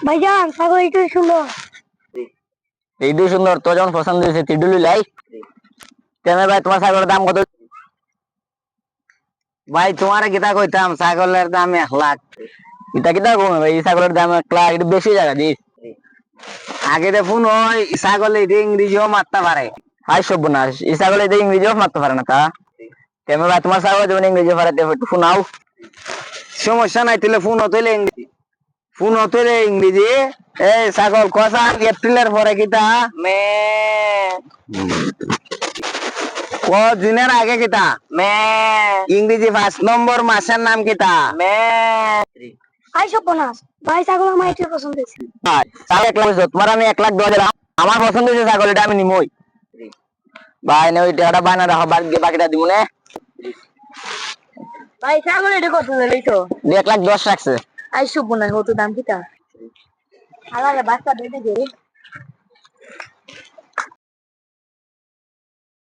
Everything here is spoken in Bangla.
ভাইজান ছাগল একটু সুন্দর। এইটু সুন্দর, তো যখন পছন্দ হয়েছে তিডুলি লাই। কেন ভাই তোমার ছাগলের দাম কত? ভাই তোমার কিতা কইতাম, ছাগলের দাম 1 লাখ। এটা কিতা কম ভাই, এই ছাগলের দাম 1 লাখ, এটা বেশি জায়গা দিস। আগে দেখুন ওই ছাগল এটা ইংরেজিও মারতে পারে। হাই সর্বনাশ, এই ছাগল এটা ইংরেজিও মারতে পারে না তা। কেন ভাই তোমার ছাগল যেমন ইংরেজি পারে একটু শোনাও। সমস্যা নাই, তাহলে ফোন হতলে ইংরেজি, ফোন হতলে ইংরেজি। এই ছাগল কষা এপ্রিলের পরে কিতা মে, দিনের আগে কিতা মে, ইংরেজি 5 নম্বর মাসের নাম কিতা মে। আই সর্বনাশ, ভাই ছাগল আমার একটু পছন্দ হয়েছে। তোমার আমি 1,10,000, আমার পছন্দ হয়েছে ছাগল, এটা আমি নিমই। ভাই না ওই টাকাটা বানা রাখো, বাকিটা দিব না। ভাই ছাগল এটা কত লইছো? 1,10,000 রাখছে। আই সর্বনাশ, কত দাম কিটা? আলাদা বাচ্চা দিতে